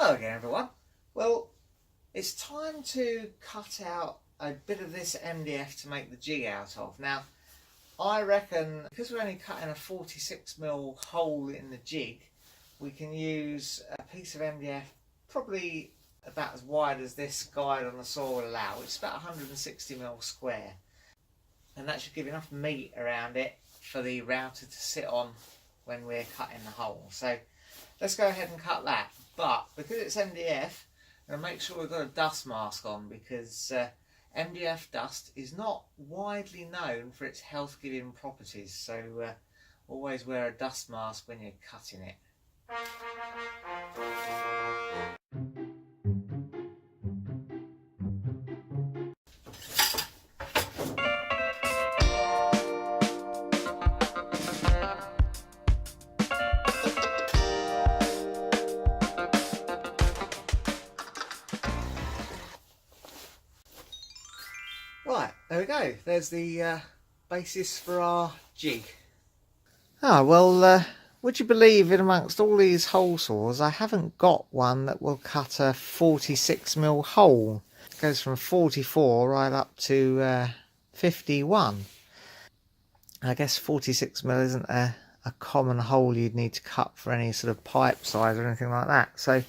Hello again everyone. Well, it's time to cut out a bit of this MDF to make the jig out of. Now, I reckon because we're only cutting a 46mm hole in the jig, we can use a piece of MDF probably about as wide as this guide on the saw will allow. It's about 160mm square. And that should give enough meat around it for the router to sit on when we're cutting the hole. So let's go ahead and cut that. But because it's MDF, I'm going to make sure we've got a dust mask on, because MDF dust is not widely known for its health giving properties. So always wear a dust mask when you're cutting it. Right, there we go. There's the basis for our jig. Ah, well, would you believe in amongst all these hole saws, I haven't got one that will cut a 46mm hole. It goes from 44 right up to 51. I guess 46mm isn't a common hole you'd need to cut for any sort of pipe size or anything like that. So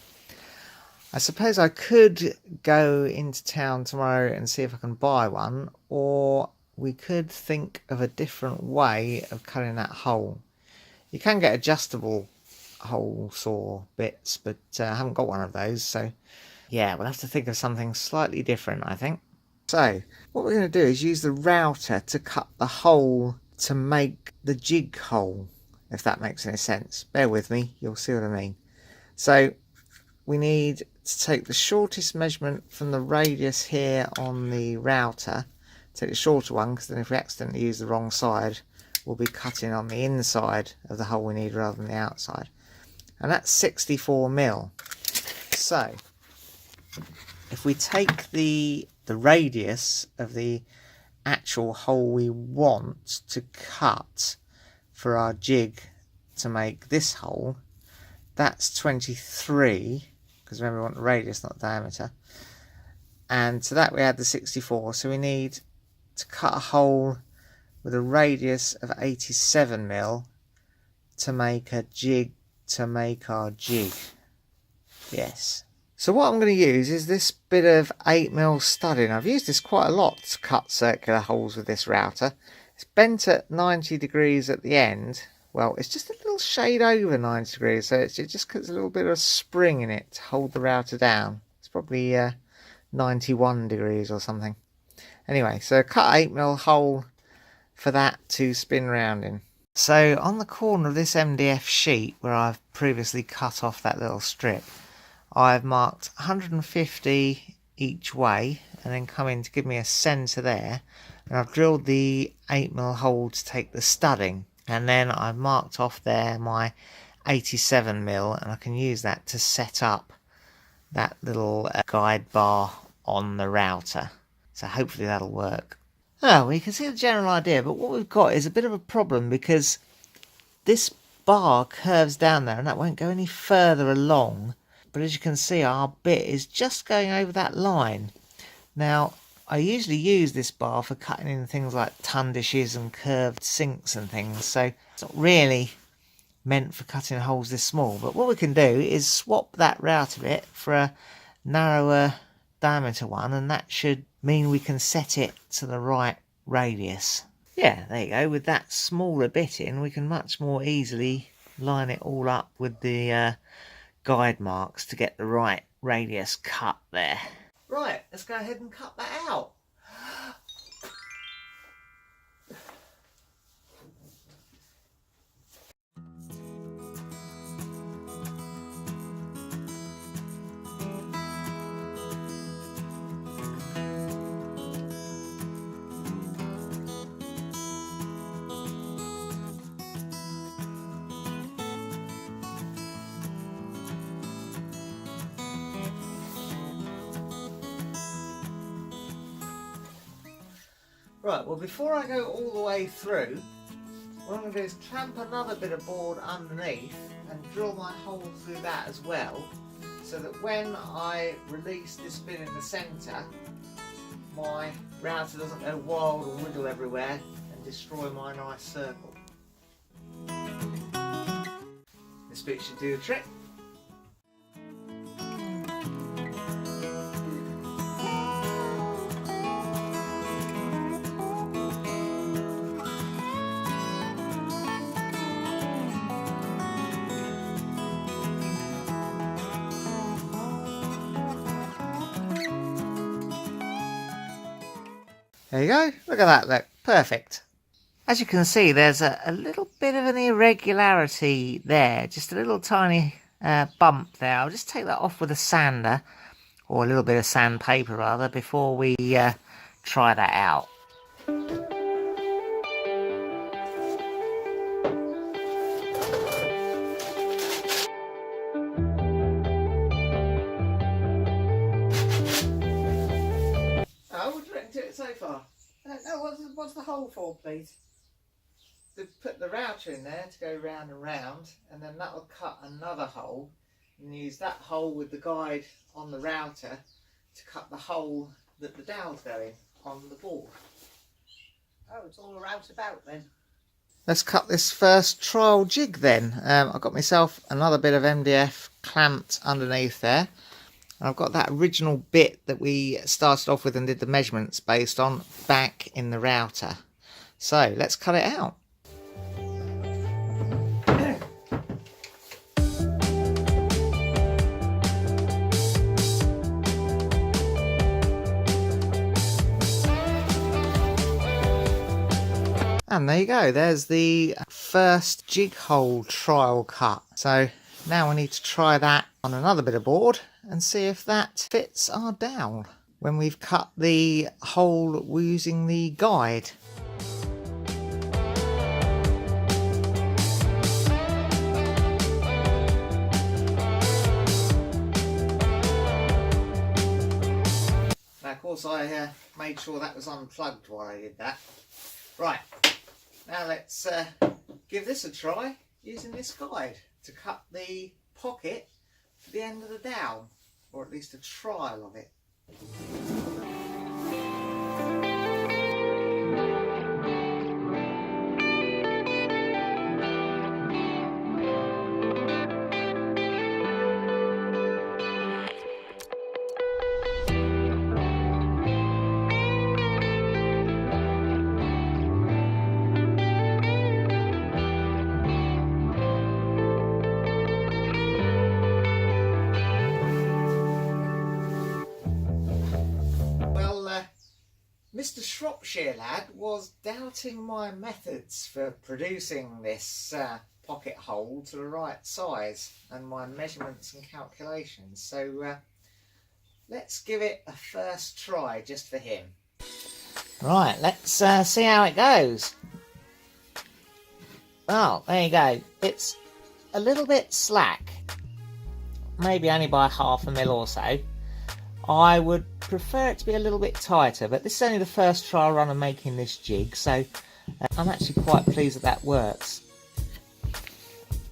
I suppose I could go into town tomorrow and see if I can buy one, or we could think of a different way of cutting that hole. You can get adjustable hole saw bits, but I haven't got one of those, so yeah, we'll have to think of something slightly different, I think. So what we're going to do is use the router to cut the hole to make the jig hole, if that makes any sense. Bear with me, you'll see what I mean. So we need to take the shortest measurement from the radius here on the router, take the shorter one, because then if we accidentally use the wrong side, we'll be cutting on the inside of the hole we need rather than the outside. And that's 64mm. So if we take the radius of the actual hole we want to cut for our jig to make this hole, that's 23, because remember we want the radius, not the diameter. And to that we add the 64, so we need to cut a hole with a radius of 87mm to make a jig, to make our jig. Yes. So what I'm going to use is this bit of 8mm studding. I've used this quite a lot to cut circular holes with this router. It's bent at 90 degrees at the end. Well, it's just a little shade over 90 degrees, so it just puts a little bit of spring in it to hold the router down. It's probably 91 degrees or something. Anyway, so cut 8mm hole for that to spin round in. So on the corner of this MDF sheet where I've previously cut off that little strip, I've marked 150 each way and then come in to give me a centre there, and I've drilled the 8mm hole to take the studding. And then I've marked off there my 87mm, and I can use that to set up that little guide bar on the router. So hopefully that'll work. Oh, well, you can see the general idea, but what we've got is a bit of a problem, because this bar curves down there and that won't go any further along. But as you can see, our bit is just going over that line. Now, I usually use this bar for cutting in things like ton dishes and curved sinks and things, so it's not really meant for cutting holes this small. But what we can do is swap that router bit for a narrower diameter one, and that should mean we can set it to the right radius. Yeah, there you go. With that smaller bit in, we can much more easily line it all up with the guide marks to get the right radius cut there. Right, let's go ahead and cut that out. Right, well, before I go all the way through, what I'm going to do is clamp another bit of board underneath and drill my hole through that as well, so that when I release this pin in the centre, my router doesn't go wild or wiggle everywhere and destroy my nice circle. This bit should do the trick. There you go, look at that, look, perfect. As you can see, there's a little bit of an irregularity there, just a little tiny bump there. I'll just take that off with a sander, or a little bit of sandpaper rather, before we try that out. So far. No, what's the hole for, please? To put the router in there to go round and round, and then that'll cut another hole, and use that hole with the guide on the router to cut the hole that the dowels go in on the board. Oh, it's all around about then. Let's cut this first trial jig then. I've got myself another bit of MDF clamped underneath there. I've got that original bit that we started off with and did the measurements based on back in the router. So let's cut it out. And there you go, there's the first jig hole trial cut. So now we need to try that on another bit of board and see if that fits our dowel when we've cut the hole using the guide. Now of course I made sure that was unplugged while I did that. Right, now let's give this a try using this guide to cut the pocket for the end of the dowel, or at least a trial of it. Mr. Shropshire lad was doubting my methods for producing this pocket hole to the right size and my measurements and calculations, so let's give it a first try just for him. Right, let's see how it goes. Well, there you go, it's a little bit slack, maybe only by ½ a mil or so. I would prefer it to be a little bit tighter, but this is only the first trial run of making this jig, so I'm actually quite pleased that works.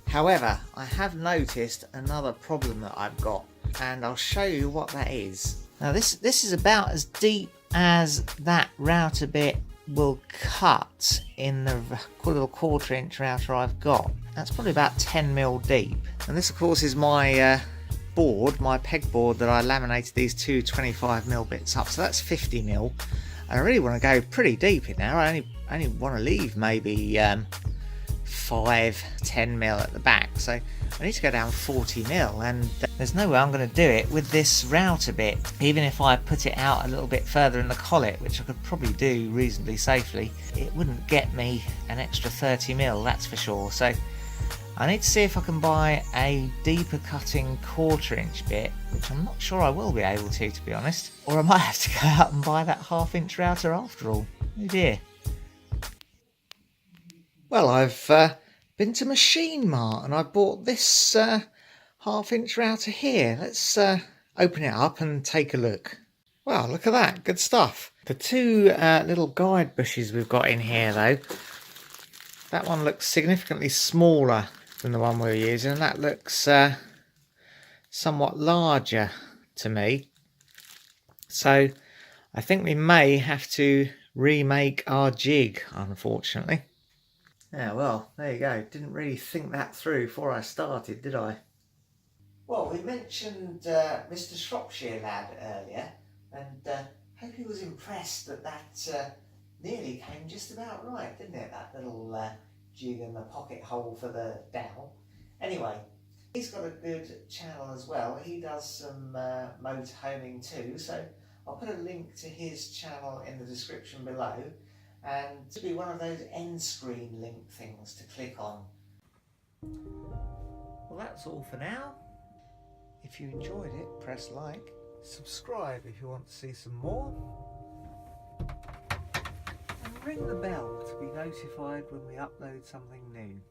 However, I have noticed another problem that I've got, and I'll show you what that is. Now this is about as deep as that router bit will cut in the little 1/4 inch router I've got. That's probably about 10 mil deep, and this of course is my board, my pegboard that I laminated these two 25 mil bits up, so that's 50 mil. And I really want to go pretty deep in there. I only want to leave maybe 5-10 mil at the back, so I need to go down 40 mil, and there's no way I'm going to do it with this router bit. Even if I put it out a little bit further in the collet, which I could probably do reasonably safely, it wouldn't get me an extra 30 mil, that's for sure. So I need to see if I can buy a deeper cutting 1/4 inch bit, which I'm not sure I will be able to be honest, or I might have to go out and buy that 1/2 inch router after all. Oh dear. Well, I've been to Machine Mart and I bought this 1/2 inch router here. Let's open it up and take a look. Wow, look at that, good stuff. The two little guide bushes we've got in here though, that one looks significantly smaller than the one we were using, and that looks somewhat larger to me. So I think we may have to remake our jig, unfortunately. Yeah, well, there you go. Didn't really think that through before I started, did I? Well, we mentioned Mr. Shropshire Lad earlier, and hope he was impressed that that nearly came just about right, didn't it? That little jig and the pocket hole for the dowel. Anyway, he's got a good channel as well. He does some motorhoming too, so I'll put a link to his channel in the description below, and to be one of those end screen link things to click on. Well, that's all for now. If you enjoyed it, press like, subscribe if you want to see some more, and ring the bell to be notified when we upload something new.